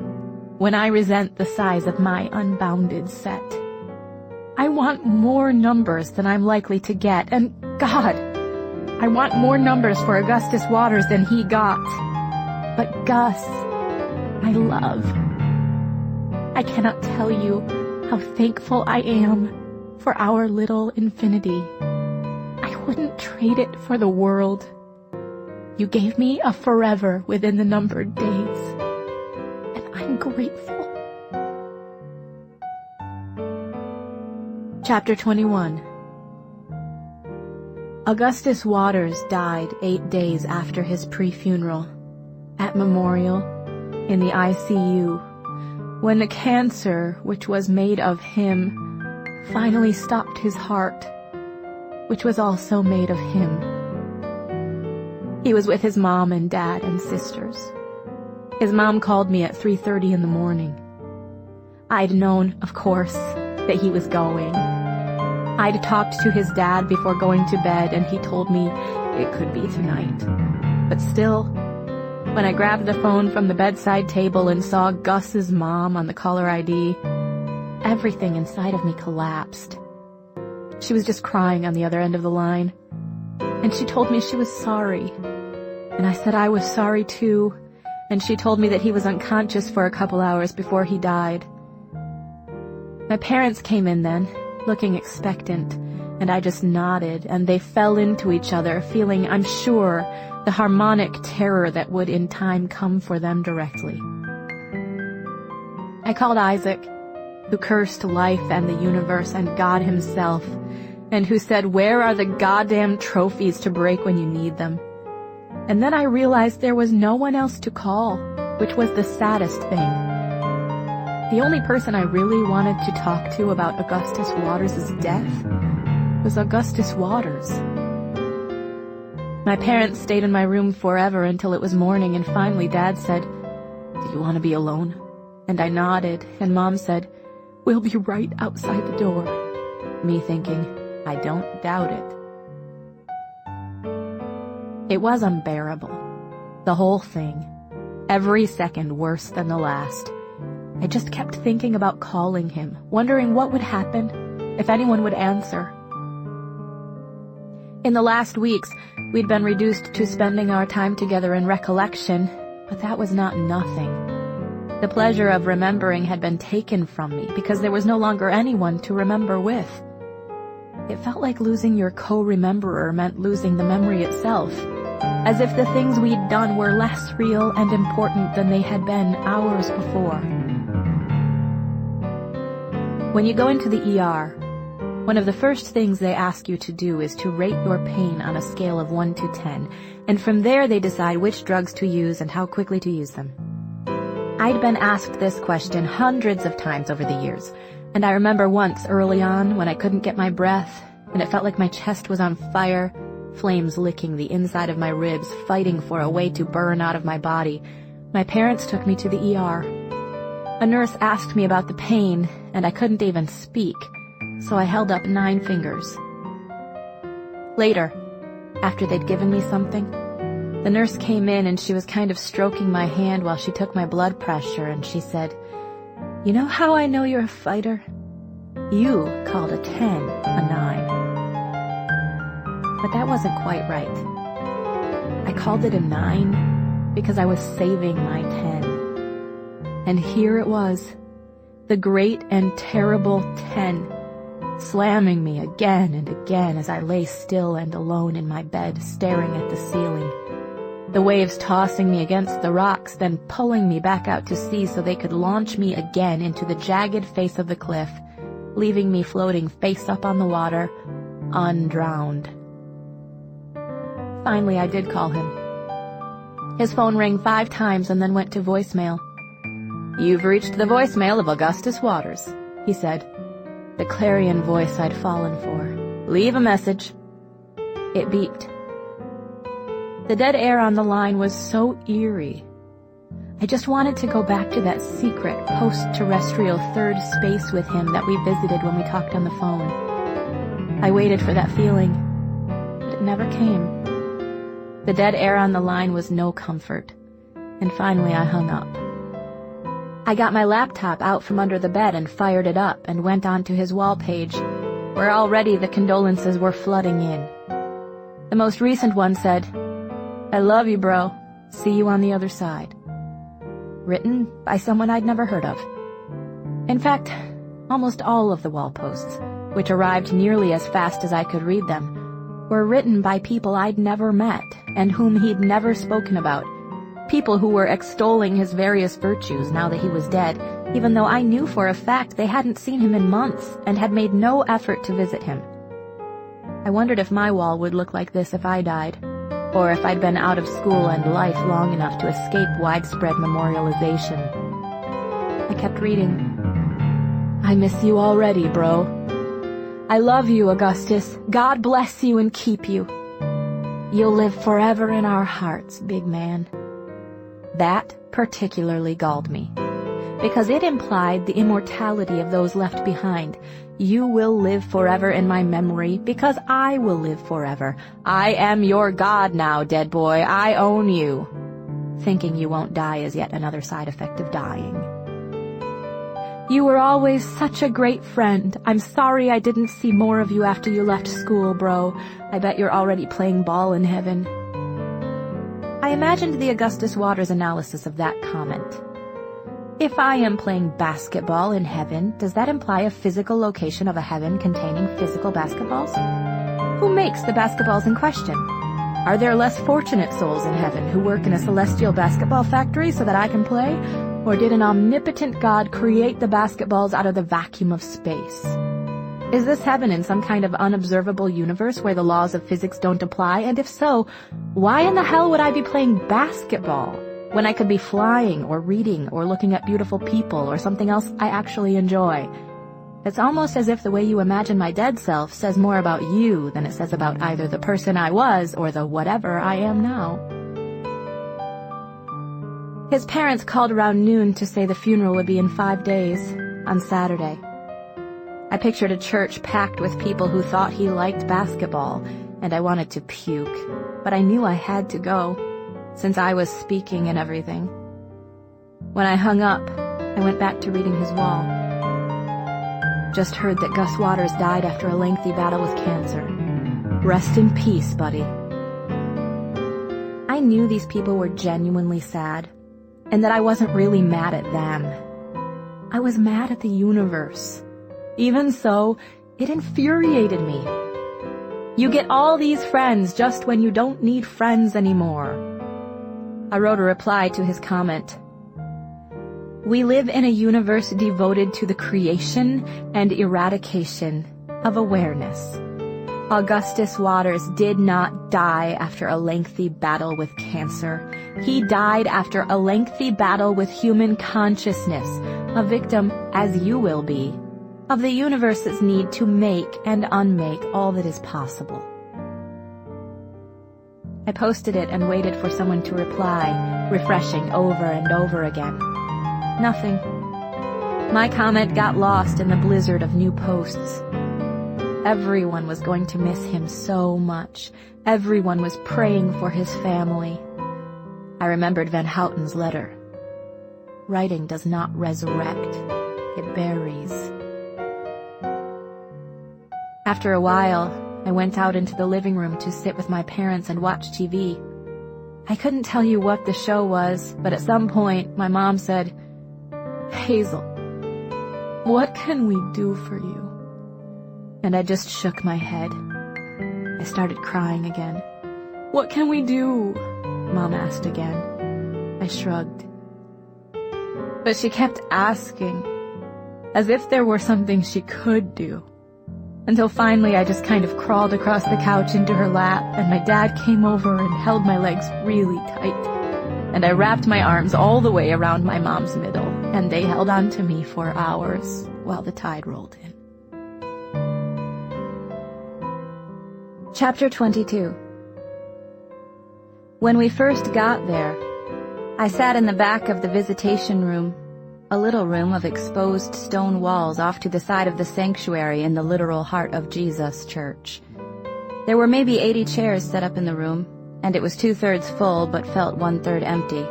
when I resent the size of my unbounded set. I want more numbers than I'm likely to get, and God, I want more numbers for Augustus Waters than he got. But Gus, I love. I cannot tell you how thankful I am for our little infinity. I wouldn't trade it for the world. You gave me a forever within the numbered days, and I'm grateful. Chapter 21. Augustus Waters died 8 days after his pre-funeral, at Memorial, in the ICU, when the cancer, which was made of him, finally stopped his heart, which was also made of him. He was with his mom and dad and sisters. His mom called me at 3:30 in the morning. I'd known, of course, that he was going. I'd talked to his dad before going to bed, and he told me it could be tonight. But still, when I grabbed the phone from the bedside table and saw Gus's mom on the caller ID, everything inside of me collapsed. She was just crying on the other end of the line, and she told me she was sorry. And I said I was sorry too, and she told me that he was unconscious for a couple hours before he died. My parents came in then, looking expectant, and I just nodded, and they fell into each other, feeling, I'm sure, the harmonic terror that would in time come for them directly. I called Isaac, who cursed life and the universe and God himself, and who said, where are the goddamn trophies to break when you need them? And then I realized there was no one else to call, which was the saddest thing. The only person I really wanted to talk to about Augustus Waters' death was Augustus Waters. My parents stayed in my room forever until it was morning, and finally Dad said, do you want to be alone? And I nodded, and Mom said, we'll be right outside the door. Me thinking, I don't doubt it. It was unbearable. The whole thing. Every second worse than the last. I just kept thinking about calling him, wondering what would happen, if anyone would answer. In the last weeks, we'd been reduced to spending our time together in recollection, but that was not nothing. The pleasure of remembering had been taken from me because there was no longer anyone to remember with. It felt like losing your co-rememberer meant losing the memory itself, as if the things we'd done were less real and important than they had been hours before. When you go into the ER, one of the first things they ask you to do is to rate your pain on a scale of 1 to 10, and from there they decide which drugs to use and how quickly to use them. I'd been asked this question hundreds of times over the years, and I remember once early on when I couldn't get my breath, and it felt like my chest was on fire, flames licking the inside of my ribs, fighting for a way to burn out of my body. My parents took me to the ER. A nurse asked me about the pain, and I couldn't even speak, so I held up 9 fingers. Later, after they'd given me something, The nurse came in and she was kind of stroking my hand while she took my blood pressure, and she said, "You know how I know you're a fighter? You called a 10 a 9. But that wasn't quite right. I called it a 9 because I was saving my 10. And here it was, the great and terrible 10, slamming me again and again as I lay still and alone in my bed, staring at the ceiling. The waves tossing me against the rocks, then pulling me back out to sea so they could launch me again into the jagged face of the cliff, leaving me floating face up on the water, undrowned. Finally, I did call him. His phone rang 5 times and then went to voicemail. "You've reached the voicemail of Augustus Waters," he said, the clarion voice I'd fallen for. "Leave a message." It beeped. The dead air on the line was so eerie. I just wanted to go back to that secret post-terrestrial third space with him that we visited when we talked on the phone. I waited for that feeling, but it never came. The dead air on the line was no comfort, and finally I hung up. I got my laptop out from under the bed and fired it up and went onto his wall page, where already the condolences were flooding in. The most recent one said, "I love you, bro. See you on the other side." Written by someone I'd never heard of. In fact, almost all of the wall posts, which arrived nearly as fast as I could read them, were written by people I'd never met and whom he'd never spoken about. People who were extolling his various virtues now that he was dead, even though I knew for a fact they hadn't seen him in months and had made no effort to visit him. I wondered if my wall would look like this if I died, or if I'd been out of school and life long enough to escape widespread memorialization. I kept reading. "I miss you already, bro. I love you, Augustus. God bless you and keep you. You'll live forever in our hearts, big man." That particularly galled me, because it implied the immortality of those left behind. You will live forever in my memory because I will live forever. I am your God now, dead boy. I own you. Thinking you won't die is yet another side effect of dying. You were always such a great friend. I'm sorry I didn't see more of you after you left school, bro. I bet you're already playing ball in heaven. I imagined the Augustus Waters analysis of that comment. If I am playing basketball in heaven, does that imply a physical location of a heaven containing physical basketballs? Who makes the basketballs in question? Are there less fortunate souls in heaven who work in a celestial basketball factory so that I can play? Or did an omnipotent God create the basketballs out of the vacuum of space? Is this heaven in some kind of unobservable universe where the laws of physics don't apply? And if so, why in the hell would I be playing basketball when I could be flying or reading or looking at beautiful people or something else I actually enjoy? It's almost as if the way you imagine my dead self says more about you than it says about either the person I was or the whatever I am now. His parents called around noon to say the funeral would be in 5 days, on Saturday. I pictured a church packed with people who thought he liked basketball, and I wanted to puke, but I knew I had to go, since I was speaking and everything. When I hung up, I went back to reading his wall. Just heard that Gus Waters died after a lengthy battle with cancer. Rest in peace, buddy. I knew these people were genuinely sad, and that I wasn't really mad at them. I was mad at the universe. Even so, it infuriated me. You get all these friends just when you don't need friends anymore. I wrote a reply to his comment. We live in a universe devoted to the creation and eradication of awareness. Augustus Waters did not die after a lengthy battle with cancer. He died after a lengthy battle with human consciousness, a victim, as you will be, of the universe's need to make and unmake all that is possible. I posted it and waited for someone to reply, refreshing over and over again. Nothing. My comment got lost in the blizzard of new posts. Everyone was going to miss him so much. Everyone was praying for his family. I remembered Van Houten's letter. Writing does not resurrect, it buries. After a while, I went out into the living room to sit with my parents and watch TV. I couldn't tell you what the show was, but at some point, my mom said, "Hazel, what can we do for you?" And I just shook my head. I started crying again. "What can we do?" Mom asked again. I shrugged. But she kept asking, as if there were something she could do. Until finally I just kind of crawled across the couch into her lap, and my dad came over and held my legs really tight. And I wrapped my arms all the way around my mom's middle, and they held on to me for hours while the tide rolled in. Chapter 22. When we first got there, I sat in the back of the visitation room, a little room of exposed stone walls off to the side of the sanctuary in the literal heart of Jesus Church. There were maybe 80 chairs set up in the room, and it was 2/3 full but felt 1/3 empty.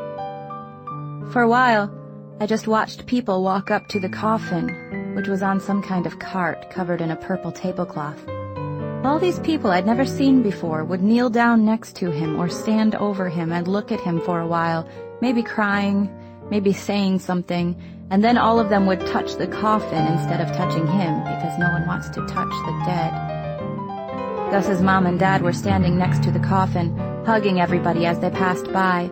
For a while, I just watched people walk up to the coffin, which was on some kind of cart covered in a purple tablecloth. All these people I'd never seen before would kneel down next to him or stand over him and look at him for a while, maybe crying, maybe saying something, and then all of them would touch the coffin instead of touching him, because no one wants to touch the dead. Gus's mom and dad were standing next to the coffin, hugging everybody as they passed by.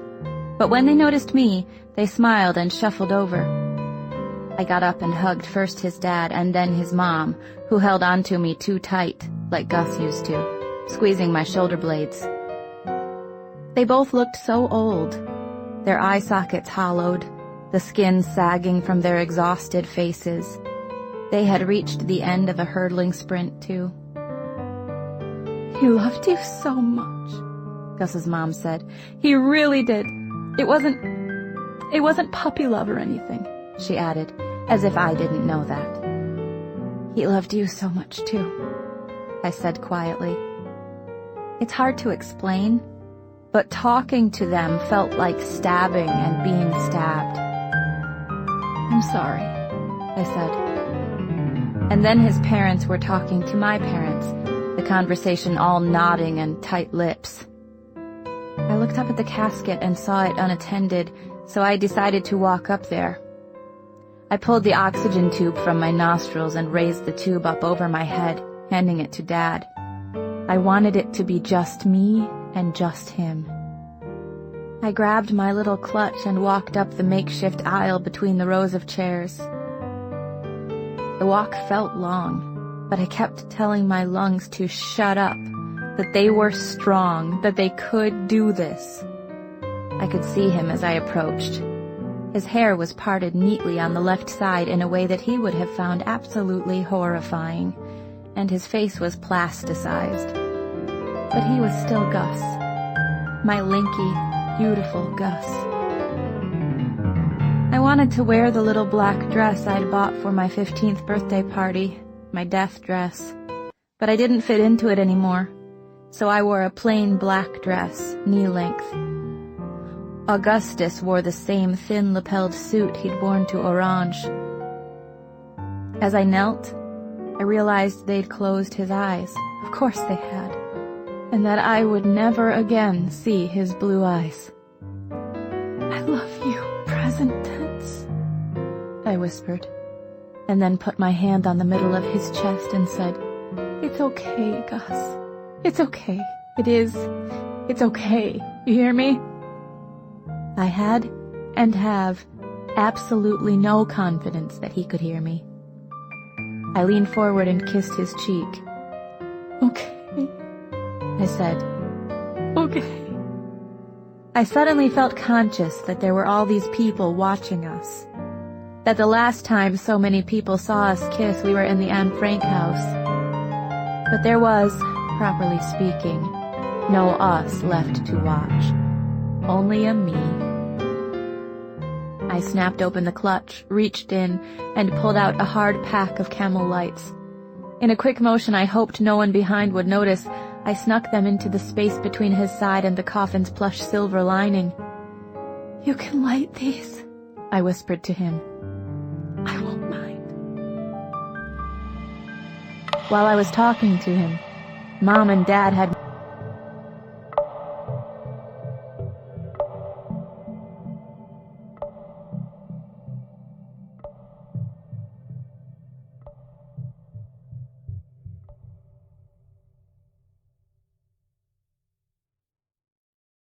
But when they noticed me, they smiled and shuffled over. I got up and hugged first his dad and then his mom, who held on to me too tight, like Gus used to, squeezing my shoulder blades. They both looked so old, their eye sockets hollowed, the skin sagging from their exhausted faces. They had reached the end of a hurdling sprint, too. "He loved you so much," Gus's mom said. "He really did. It wasn't puppy love or anything," she added, as if I didn't know that. "He loved you so much, too," I said quietly. It's hard to explain, but talking to them felt like stabbing and being stabbed. "I'm sorry," I said. And then his parents were talking to my parents, the conversation all nodding and tight lips. I looked up at the casket and saw it unattended, so I decided to walk up there. I pulled the oxygen tube from my nostrils and raised the tube up over my head, handing it to Dad. I wanted it to be just me and just him. I grabbed my little clutch and walked up the makeshift aisle between the rows of chairs. The walk felt long, but I kept telling my lungs to shut up, that they were strong, that they could do this. I could see him as I approached. His hair was parted neatly on the left side in a way that he would have found absolutely horrifying, and his face was plasticized. But he was still Gus. My lanky, beautiful Gus. I wanted to wear the little black dress I'd bought for my 15th birthday party, my death dress, but I didn't fit into it anymore, so I wore a plain black dress, knee-length. Augustus wore the same thin-lapelled suit he'd worn to Orange. As I knelt, I realized they'd closed his eyes. Of course they had. And that I would never again see his blue eyes. "I love you, present tense," I whispered, and then put my hand on the middle of his chest and said, "It's okay, Gus. It's okay. It is. It's okay. You hear me?" I had, and have, absolutely no confidence that he could hear me. I leaned forward and kissed his cheek. "Okay," I said. "Okay." I suddenly felt conscious that there were all these people watching us. That the last time so many people saw us kiss, we were in the Anne Frank house. But there was, properly speaking, no us left to watch. Only a me. I snapped open the clutch, reached in, and pulled out a hard pack of Camel Lights. In a quick motion I hoped no one behind would notice, I snuck them into the space between his side and the coffin's plush silver lining. You can light these, I whispered to him. I won't mind. While I was talking to him, Mom and Dad had